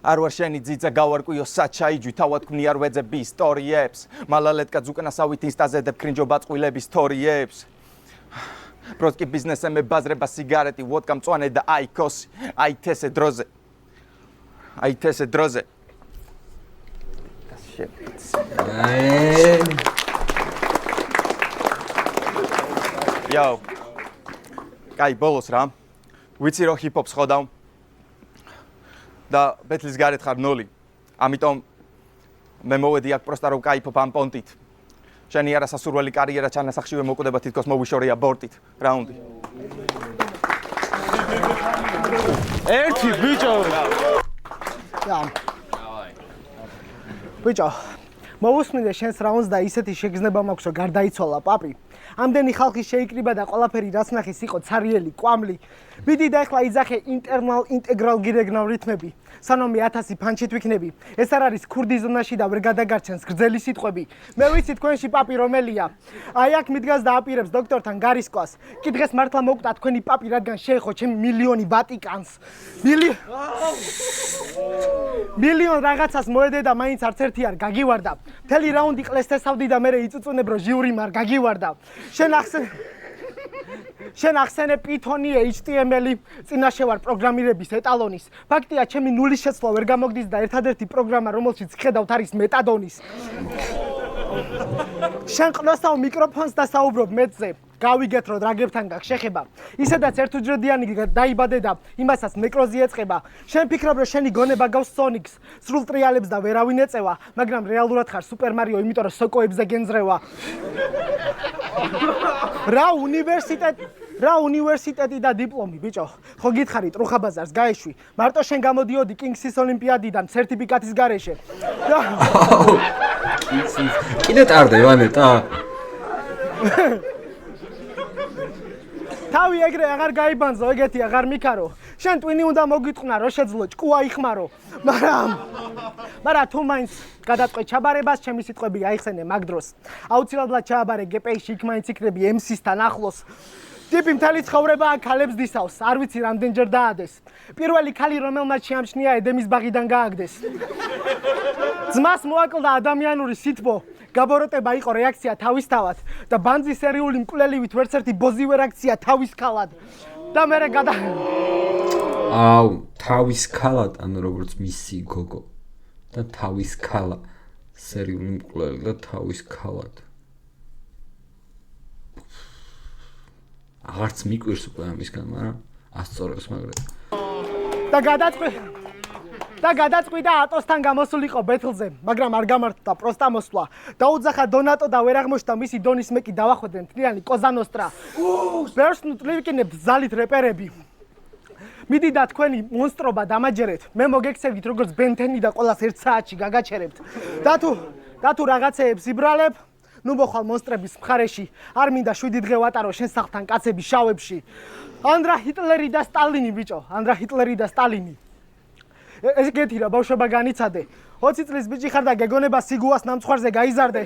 არ ვარ შენი ძიძა გავარკვიო საჩაიჯვი, თავად ქმნი არ ვეძები ისტორიებს. მალალეთკაც უკანასავით ინსტაზე დებ კრინჯობა წყვილების თორიებს. პროტკი ბიზნესზე მე ბაზრება სიგარეტი, ვოდკა მწვანე და აიქოსი. აითესე დროზე. Yo. კაი, ბოლოს რა. ვიცი რომ ჰიპ-ჰოპს ხედავ. და ბეთლის გარეთ ხარ ნოლი. ამიტომ მე მოვედი აქ პროსტა რომ კაიფობ ამ პონტით. შენი არასასურველი კარიერა ჩანასახშივე მოკვდება თითქოს მოვიშორე აბორტით. რაუნდი. ერთი ბიჭო. ბიჭო, მოვუსმინე შენს რაუნდს და ისეთი შეგრძნება მაქვს რომ გარდაიცვალა პაპი. ამდენი ხალხი შეიკრიბა და ყველაფერი რაც ნახეს იყო ცარიელი, კვამლი. მიდი და ეხლა იძახე ინტეგრალ გირეგნავ რითმები. სანომი 1000 ფანჩით ვიქნები. ეს არ არის ქურდი ზონაში და ვერ გადაგარჩენს გრძელი სიტყვები. მე ვიცი თქვენში პაპი რომელია. აი აქ მიდგას და აპირებს დოქტორთან გარისკვას. კი დღეს მართლა მოვკვდა თქვენი პაპი, რადგან შეეხო ჩემი მილიონი ვატიკანს. მილიონ რაღაცას მოედე და მაინც არც ერთი არ გაგივარდა. მთელი რაუნდი ყლეს თესავდი და მე იწუწუნებ რომ ჟიურიმ არ გაგივარდა. შენ ახსენ შენ ახსენე Python-ი, HTML-ი, წინაშე ვარ პროგრამირების ეტალონის. ფაქტია, ჩემი ნულის შეცვლა ვერ გამოგდის და ერთადერთი პროგრამა, რომელშიც ხედავთ, არის მეტადონის. შენ ყნოსავ მიკროფონს და საუბრობ მეცზე. გავიგეთ, რომ დრაგებთან გაქვს შეხება. ისედაც ერთუჯრედიანი დაიბადე და იმასაც ნეკროზი ეწყება. შენ ფიქრობ, რომ შენი გონება გავს Sonic-ს, სრულ ტრიალებს და ვერავინ ეწევა, მაგრამ რეალურად ხარ Super Mario, იმიტომ რომ სოკოებზე გენძრევა. რა უნივერსიტეტი და დიპლომი, ბიჭო. ხო გითხარი, ტრუხა ბაზარს გაეშვი. მარტო შენ გამოდიოდი Kings-ის ოლიმპიადიდან სერტიფიკატის გარეშე. კიდე ტარდა ივანეტა. თავი ეგრე აღარ გაიბანძო, ეგეთი აღარ მიქარო. შენ ტვინი უნდა მოგიტყნა, რომ შეძლო ჭკუა იხმარო. მაგრამ თუ მაინც გადაწყვე ჩაბარებას, ჩემი სიტყვები აიხსენე მაგ დროს. აუცილებლად ჩააბარე GP-ში, იქ მაინც იქნები MC-სთან ახლოს. ტიპი მთელი ცხოვრება ქალებს დისავს, არ ვიცი რამდენჯერ დაადეს. პირველი ქალი, რომელმაც შეამჩნია ედემის ბაღიდან გააგდეს. ძმას მოაკლდა ადამიანური სითბო. გაბოროტება იყო რეაქცია თავისთავად და ბანძის სერიული მკვლელივით ვერც ერთი ბოზი ვერ აქცია თავის ქალად. და მერე აუ, თავის ქალად, ანუ როგორც მისი გოგო და თავის ქალა, სერიული მკვლელი და თავის ქალად. აღარც მიკვირს უკვე ამისგან, მაგრამ ასწორებს მაგრად. და გადაწყვიტა ატოსთან გამოსულიყო ბეთლზე, მაგრამ არ გამართდა პროსტა მოსვლა. დაუძახა დონატო და ვერ აღმოჩნდა მისი დონის მეკი დავახვდნენ თლიანი კოზანოსტრა. ბერს ნუტლივკინებთ ზალით რეპერები. მიდი და თქვენი მონსტრობა დამაჯერეთ. მე მოგექცევით როგორც ბენთენი და ყველას 1 საათში გაგაჩერებთ. და თუ რაღაცეებს იბრალებ, ნუ მოხვალ მონსტრების მხარეში. არ მინდა 7 დღე ვატარო შენ სახლთან კაცების შავებში. ანდრა ჰიტლერი და სტალინი, ბიჭო, ანდრა ჰიტლერი და სტალინი. ეს გეთი რა ბავშვობა განიცადე. 20 წლის ბიჭი ხარ და გეგონება სიგუას ნამცხვარზე გაიზარდე.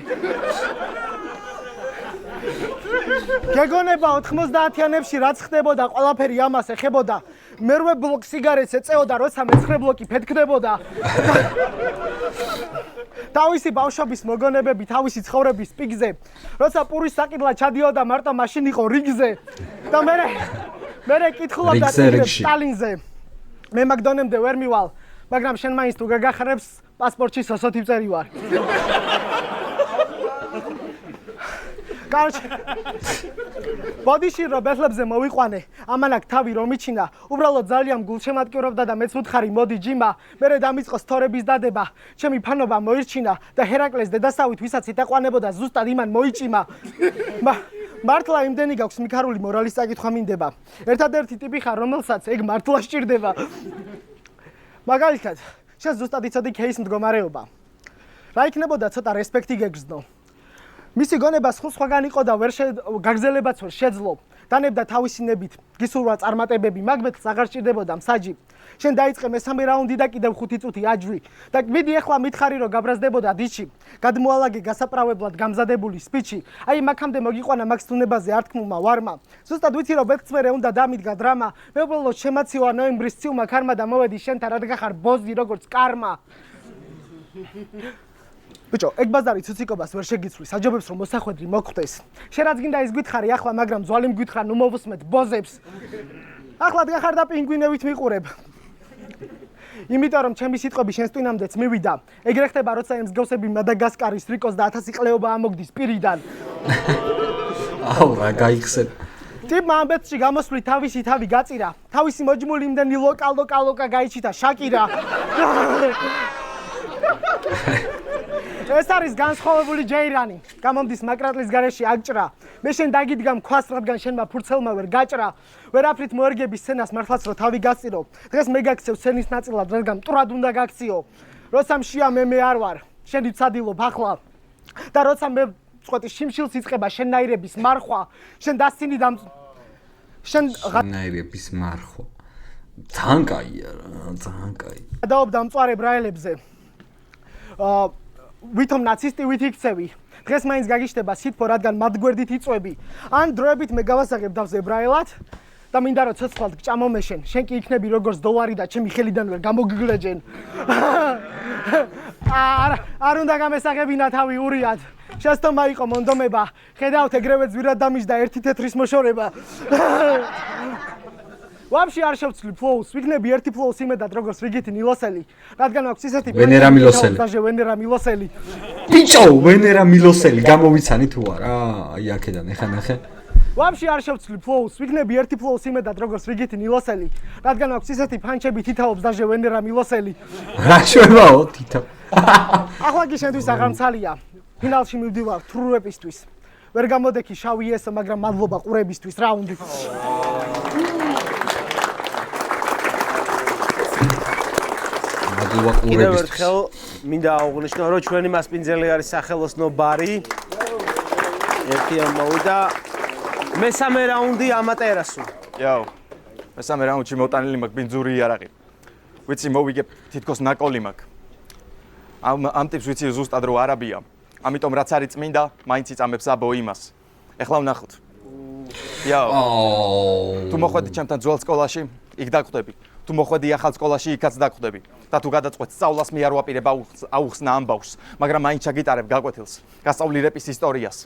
გეგონება 90-იანებში რაც ხდებოდა, ყველაფერი ამას ეხებოდა. მერვე ბლოკ სიგარეტს ეწეოდა, როცა მე-9 ბლოკი ფეთქდებოდა. თავისი ბავშვობის მოგონებები, თავისი ცხოვრების პიკზე. როცა პურის საკიდლა ჩადიოდა, მარტო მაშინ იყო რიგზე. და მე კითხულობდა სტალინზე. მე მაგდონემდე ვერ მივალ, მაგრამ შენ მაინც თუ გაგახარებს, პასპორტში სოსოთი წერი ვარ. კარჩ. ბოდიში რო ბეთლებზე მოვიყვანე, ამანაკ თავი რომ მიჩინა, უბრალოდ ძალიან გულშემატკივრობდა და მეც ვუთხარი მოდი ჯიმა, მერე დამიწყო სთორების დადება, ჩემი ფანობა მოირჩინა და ჰერაკლეს დედასავით ვისაც იტაყვანებოდა ზუსტად იმან მოიჭიმა. მართლა იმდენი გაქვს მიქარული მორალის წაკითხვა მინდება. ერთადერთი ტიპი ხარ, რომელსაც ეგ მართლა სჭირდება. მაგალითად, შენ ზუსტად იცოდი кейს მდგომარეობა. რა იქნებოდა ცოტა რესპექტი გეგრძნო. მისი გონება სხვაგან იყო და გაგზელებაც ვერ შეძლო. დანებდა თავისი ნებით, გისურვა წარმატებები, მაგმეთს აღარ სჭირდებოდა მსაჯი. შენ დაიწყე მესამე რაუნდი და კიდევ 5 წუთი აჯვი. და მიდი ახლა მითხარი რომ გაბრაზდებოდა დიჩი. გადმოალაგე გასაправებლად გამზადებული სპიჩი. აი მაგამდე მოგიყვანა მაგ სტუნებაზე ართქმულმა ვარმა. ზუსტად ვიცი რომ ბეთქმერე უნდა დამიდგა დრამა. მე უბრალოდ შემაცივა ნოემბრის ცივმა ქარმა და მოვედი შენთან რადგან ხარ ბოზი როგორც კარმა. ბიჭო, ეგ ბაზარი ცუციკობას ვერ შეგიცვლის, აჯობებს რომ მოსახვედრი მოგხვდეს. შენ რაც გინდა ის გითხარი ახლა, მაგრამ ძვალი მგვითხრა, ნუ მოვუსმეთ ბოზებს. ახლა დგახარ და პინგვინებით მიყურებ. იმიტომ რომ ჩემი სიტყვები შენს ტვინამდეც მივიდა. ეგრე ხდება, როცა ემსგავსები მადაგასკარის რიკოს და 1000 ყლეობა ამოგდის პირიდან. აუ, რა გაიხსენ. ტიპმა ამბეთში გამოსვლით თავისი თავი გაწირა. თავისი მოჯმული იმდენი ლოკალოკა გაიჩიტა შაკირა. ეს არის განსხვავებული ჯეირანი. გამომდის მაკრატლის გარეშე აგჭრა. მე შენ დაგიდგა მქვას, რადგან შენმა ფურცელმა ვერ გაჭრა. ვერაფრით მოერგები სცენას მართლაც რომ თავი გასწირო. დღეს მე გაქცევ სცენის ნაწილად, რადგან მტრად უნდა გაქციო. როცა მშია მე არ ვარ. შენი ვცადილობ ახლა. და როცა მე წყვეტი შიმშილს იწყება შენნაირების მარხვა, შენ დასცინი და შენნაირების მარხვა. ძალიან კაია რა, ძალიან კაი. გადაობ დამწვარე ბრაილებზე. ვითომ ნაცისტი ვით იქცევი. დღეს მაინც გაგიშტება სითბო, რადგან მათ გვერდით იწვევი. ან დროებით მე გავასაღებ დავს ებრაელად და მინდა რომ ცოცხლად გჭამომეშენ. შენ კი იქნები როგორც დოლარი და ჩემი ხელიდან ვერ გამოგგლეჯენ. არ უნდა გამესაღებინა თავი ურიად. შესთომა იყო მონდომება. ხედავთ ეგრევე ძვირად დამიჯდა ერთი თეთრის მოშორება. ვაფშე არ შევცვლი ფლოუს, ვიქნები ერთი ფლოუს იმედად როგორც რიგითი ნილოსელი, რადგან აქვს ისეთი ვენერა მილოსელი. ვენერა მილოსელი. ბიჭო, ვენერა მილოსელი გამოვიცანი თუ არა? აი აქედან ეხა ნახე. ვაფშე არ შევცვლი ფლოუს, ვიქნები ერთი ფლოუს იმედად როგორც რიგითი ნილოსელი, რადგან აქვს ისეთი ფანჩები თითაობს დაჟე ვენერა მილოსელი. რა შვებაო თითო. ახლა კი შენთვის აღამცალია. ფინალში მივდივარ თრურეპისთვის. ვერ გამოდექი შავი ესო, მაგრამ მადლობა ყურებისთვის რაუნდი. კიდევ ერთხელ მინდა აღვნიშნო, რომ ჩვენი მასპინძელი არის სახელოსნო ბარი. ერთი ამოვიდა. მესამე რაუნდი ამატერასო. იაო. მესამე რაუნდში მოტანილი მაქვს ბინძური იარაღი. ვიცი მოვიგებ თითქოს ნაკოლი მაქვს. ამ ტიპს ვიცი ზუსტად რო არაბია. ამიტომ რაც არის წმინდა, მაინც იწამებს აბო იმას. ეხლა ვნახოთ. იაო. თუ მოხვედი ჩემთან ძველ სკოლაში, იქ დაკვდები. თუ მოხვედი ახალ სკოლაში, იქაც დაკვდები. და თუ გადაწყვეტ სწავლას მე არ ვაპირებ აუხსნა ამ ბავშვს, მაგრამ მაინც ჩაგიტარებ გაკვეთილს, გასწავლი რეპის ისტორიას.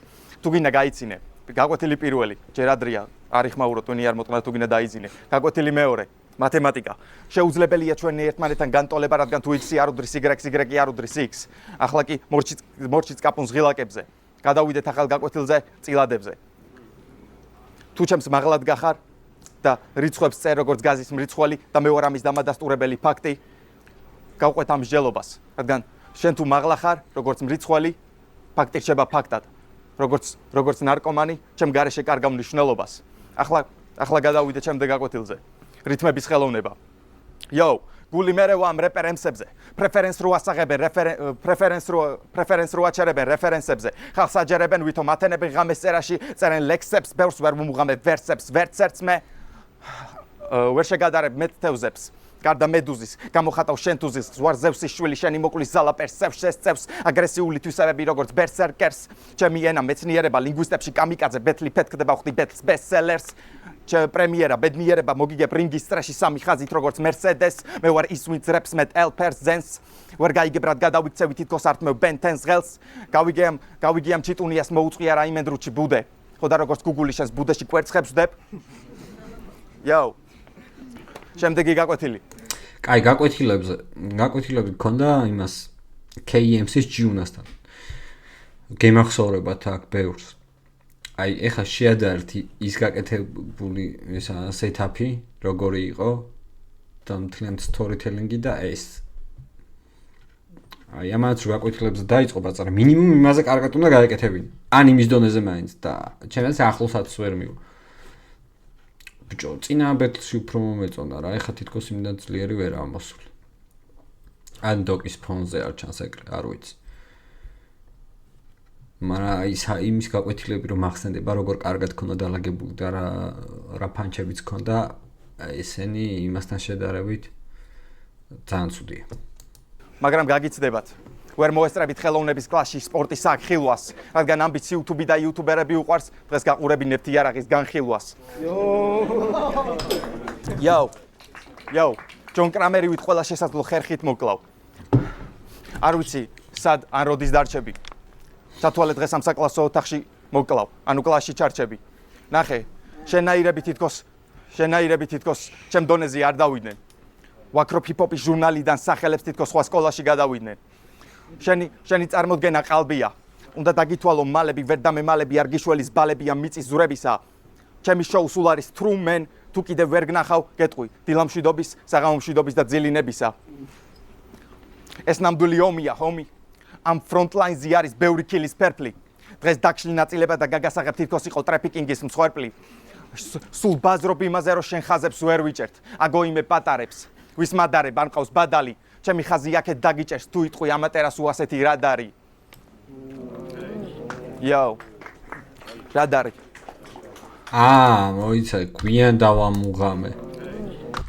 თუ გინდა გაიცინე, გაკვეთილი პირველი, ჯერ ადრია, არ იხმაურო ტვინი არ მოტყნა თუ გინდა დაიძინე. გაკვეთილი მეორე, მათემატიკა. შეუძლებელია ჩვენი ერთმანეთთან განტოლება, რადგან თუ x-ი არ უდრის y-ს, y-ი არ უდრის x. ახლა კი მორჩიც კაპუნს ღილაკებზე. გადავიდეთ ახალ გაკვეთილზე, წილადებზე. თუ ჩემს მაღლად გახარ და რიცხვებს წერ როგორც გაზის მრიცხველი და მე ვარ ამის დამადასტურებელი ფაქტი, გავყვეთ ამ მსჯელობას, რადგან შენ თუ მაღლა ხარ, როგორც მრიცხველი, ფაქტი რჩება ფაქტად. როგორც ნარკომანი, ჩემ გარეშე კარგავ მნიშვნელობას. ახლა გადავიდე ჩემდე გაკვეთილზე. რითმების ხელოვნება. იო, გული მერე ვამ რეფერენსებზე. პრეფერენს რო ასაღებენ, პრეფერენს რო აჩერებენ რეფერენსებზე. ხალხს აჯერებენ, ვითომ ათენებენ ღამეს წერაში, წერენ ლექსებს, ბევრს ვერ მომუღამებ ვერსებს, ვერცერც მე ვერ შეგადარებ მეტთევზებს. გარდა მედუზის, გამოხატავ შენ თუზის, ზვარ ზევსის შვილი, შენი მოკვლის ზალა პერსევს შესწევს, აგრესიული თვისებები როგორც ბერსერკერს, ჩემი ენა მეცნიერება, ლინგვისტებში კამიკაძე, ბეთლი ფეთქდება ხდი ბეთლს ბესტსელერს, პრემიერა, ბედნიერება, მოგიგებ რინგის სტრეში სამი ხაზით როგორც მერსედეს, მე ვარ ის ვინც რეპს მეტ ელპერს ზენს, ვერ გაიგებ რად გადავიქცევი თითქოს ართმევ ბენტენს ღელს, გავიგე ამ ჩიტუნიას მოუწყია რაიმენდრუჩი ბუდე, ხო და როგორც გუგული შენს ბუდეში კვერცხებს ვდებ. იო. შემდეგი გაკვეთილი. კაი, გაკვეთილებზე გქონდა იმას KMC-ს ჯიუნასთან. გემახსოვრებათ აქ ბევრს. აი, ეხლა შეადარეთ ის გაკეთებული სეტაპი, როგორი იყო და მთლიან სტორიტელინგი და ეს. აი, ამაც რო გაკვეთილებზე დაიწყო ბაწარა, მინიმუმ იმაზე კარგად უნდა გაეკეთებინა. ან იმის დონეზე მაინც და ჩემს ახლოსაც ვერ მივა. ბიჭო, წინა ბეთლში უფრო მომეწონა რა, ეხლა თითქოს იმდან ძლიერი ვერაა მოსული. ან დოკის ფონზე არ ჩანს ეგრე, არ ვიცი. მაგრამ იმის გაკვეთილები რომ ახსენდება, როგორ კარგად ქონდა დალაგებული და რა ფანჩებიც ქონდა, ესენი იმასთან შედარებით ძალიან ცუდია. მაგრამ გაგიცდებათ. ვერ მოესწრებით ხელოვნების კლასში სპორტის აღხილვას, რადგან ამბიც YouTube და YouTuber-ები უყვარს, დღეს გაყურებინებთ იარაღის განხილვას. იო, ჯონ კრამერივით ყველა შესაძლო ხერხით მოკლავ. არ ვიცი, სად ან როდის დარჩები. სათვალე დღეს ამ საკლასო ოთახში მოკლავ, ანუ კლასში ჩარჩები. ნახე, შენაირები თითქოს ჩემ დონეზე არ დავიდნენ. ვაკროფ ჰიპ-ჰოპის ჟურნალიდან სახელებს თითქოს სხვა სკოლაში გადავიდნენ. შენი წარმოდგენა ყალბია. უნდა დაგითვალო მალები, ვერ დამემალები, არ გიშველის ბალები ამ მიწის ზურებისა. ჩემი შოუ სულ არის true man, თუ კიდევ ვერ გნახავ, გეტყვი, დილამშვიდობის, საღამომშვიდობის და ძილინებისა. ეს ნამდვილი ომია, ჰომი. ამ ფრონტლაინზე არის ბევრი ქილის ფერფლი. დღეს დაგშლი ნაწილება და გაგასაღებ თითქოს იყო ტრაფიკინგის მსხვერპლი. სულ ბაზრობ იმაზე, რომ შენ ხაზებს ვერ ვიჭერთ. აგოიმე პატარებს. ვის მადარებ ან ყავს ბადალი. ჩემი ხაზი აქეთ დაგიჭერს, თუ იტყვი ამატერას უასეთი რადარი. იო. რადარი. მოიცა, გვიან დავამუღამე.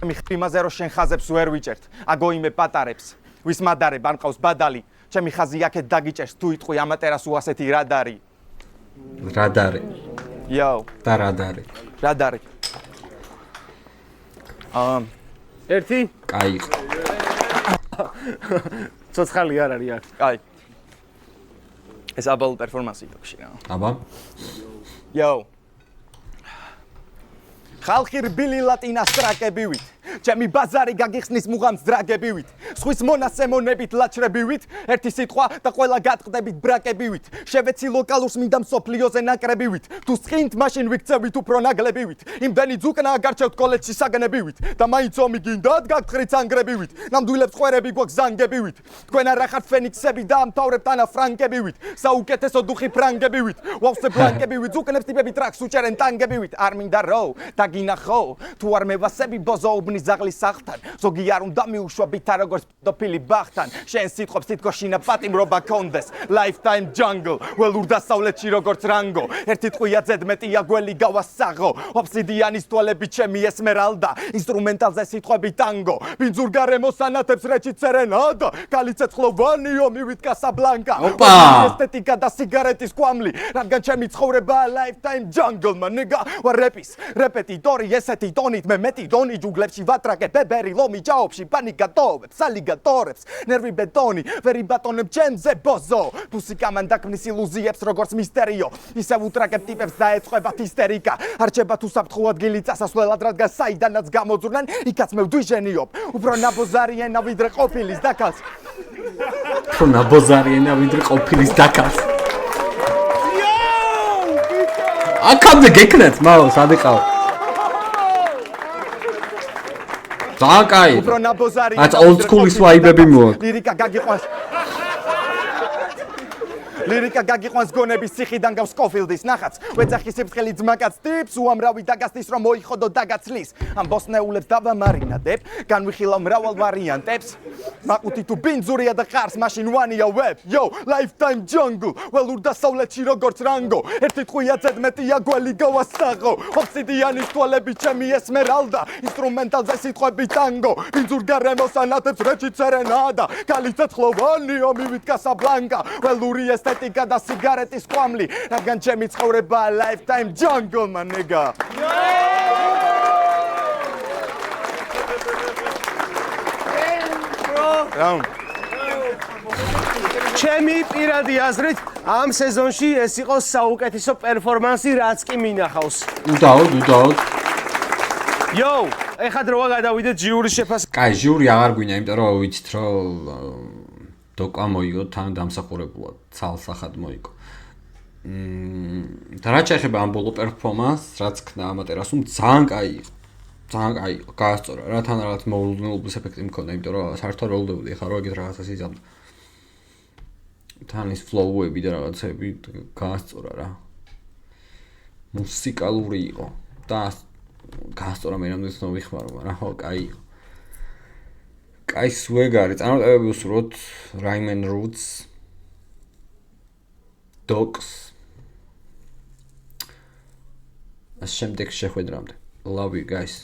ჩემი იმაზე, რომ შენ ხაზებს ვერ ვიჭერთ. აგოიმე პატარებს. ვის მადარებ ან ყავს ბადალი. ჩემი ხაზი აქეთ დაგიჭერს, თუ იტყვი ამატერას უასეთი რადარი. რადარი. იო. და რადარი. რადარი. ერთი? კაი. ცოცხალი არ არის აქ. კაი. ეს აბალ პერფორმანსი თქში რა. აბა. Yo. ხალხი რბილი ლატინას ტრაკებივით, ჩემი ბაზარი გაგიხსნის მუღამს დრაგებივით, სხვის მონასემონებით ლაჩრებივით, ერთი სიტყვა და ყველა გატყდებით ბრაკებივით, შევეცი ლოკალურს მინდა მსოფლიოზე ნაკრებივით, თუ სხინთ მაშინ ვიქცევით უფრო ნაგლებივით, იმდენი ძუკნაა გარჩევთ კოლეჯში საგნებივით და მაინც ომი გინდათ გაგთხრით ანგრებივით, ნამდვილებს ხვერები გვაქვს ზანგებივით, თქვენ არ ახართ ფენიქსები და ამთავრებთ ანა ფრანგებივით, საუკეთესო დუხი ფრანგებივით, ვავსე ბლანკებივით, ძუკნებს ტიპები ტრაქს უჭერენ ტანგებივით, არ მინდა რო დაგინახო, თუ არ მევასები ბოზოუბნის ზაღლის სახლთან, ზოგი არ უნდა მიუშვა ბითა როგორც პედოფილი ბახთან, შენ სიტყვებს თითქოსინა პატიმრობა კონდეს, lifetime jungle, ველურ დასავლეთში როგორც რანგო, ერთი ტყვია ზედმეტია გველი გავასაღო, ობსიდიანის თვალები ჩემი ესმერალდა, ინსტრუმენტალზე სიტყვები ტანგო, ბინძურ გარემოს ანათებს რეჩი ცერენადა, კალიცეცხლოვანიო მივით კასაბლანკა, ესთეტიკა და სიგარეტის კვამლი, რადგან ჩემი ცხოვრებაა lifetime jungle, მანეგა, ვარ რეპეტიტორი ესეთი ტონით მე მეტი დონი ჯუნგლებში ვატრაკე ბებერი ლომი ჯაობში პანიკატოვებს ალიგატორებს ნერვი ბეტონი ვერი ბატონებ ჩემზე ბოზო მუსიკამან დაკმნის ილუზიებს როგორც მისტერიო ისევ უტრაკებ ტიპებს დაეწყებათ ისტერიკა არჩება თუ საფრთხო ადგილი წასასვლელად რადგან საიდანაც გამოძვრნენ იქაც მე ვდვიჟენიობ უფრო ნაბოზარიენა ვიდრე ყოფილის დაკალს უფრო ნაბოზარიენა ვიდრე ყოფილის დაკალს აქამდე გეკნათ მაო სადიყავ Zakaj? Უფრო ნაბოზარი. That's old school ვაიბები მოაქვს. ლირიკა გაგიყვანს გონების ციხიდან გავს სკოფილდის ნახაც. ვეძახი სიფრთხილი ძმაკაც ტიპს უამრავი დაგასტის რომ მოიხოდო დაგაცლის. ამ ბოსნეულებს დავამარინადებ, განვიხილავ მრავალ ვარიანტებს. მაყუთი თუ ბინძურია და ყარს მაშინ ვანია ვებ. Yo, lifetime jungle. ველურ დასავლეთში როგორც რანგო. ერთი ტყვია ზედმეტია გველი გავასაღო. ობსიდიანის თვალები ჩემი ესმერალდა. ინსტრუმენტალზე სიტყვები ტანგო. ბინძურ გარემოს ანათებს რეჩი ცერენადა. კალიცეცხლოვანიო მივით კასაბლანკა. ველური ესთეტიკა და სიგარეტის კვამლი, რადგან ჩემი ცხოვრებაა lifetime jungle, მანეგა. ჩემი პირადი აზრით, ამ სეზონში ეს იყო საუკეთესო პერფორმანსი, რაც კი მინახავს. უდაოდ. Yo, ეხლა დროა გადავიდეთ ჟიურის შეფასებას. კაი, ჟიური აღარ გვინდა, იმიტომ რომ ვიცით, რომ დოკა მოიგო თან დამსახურებულად, ცალსახად მოიგო. და რაც შეეხება ამ ბოლო პერფორმანსს, რაც ქნა ამატერასუმ, ძალიან კაი იყო. ძალიან კაი იყო, გაასწორა რა, თან რაღაც მოულოდნელობის ეფექტი მქონდა, იმიტომ რომ საერთოდ როლდებოდი, ხა რო ეგეთ რაღაცას იზამდა. თან ის ფლოუები და რაღაცები გაასწორა რა. მუსიკალური იყო და გაასწორა მე რამდენიც ნოვიხმარო, მაგრამ ხო, კაი იყო. კაი სუეგარი, წარმატებები უსურვოთ Rhyme and Roots Dogs შემდეგ შეხვედრამდე. Love you guys.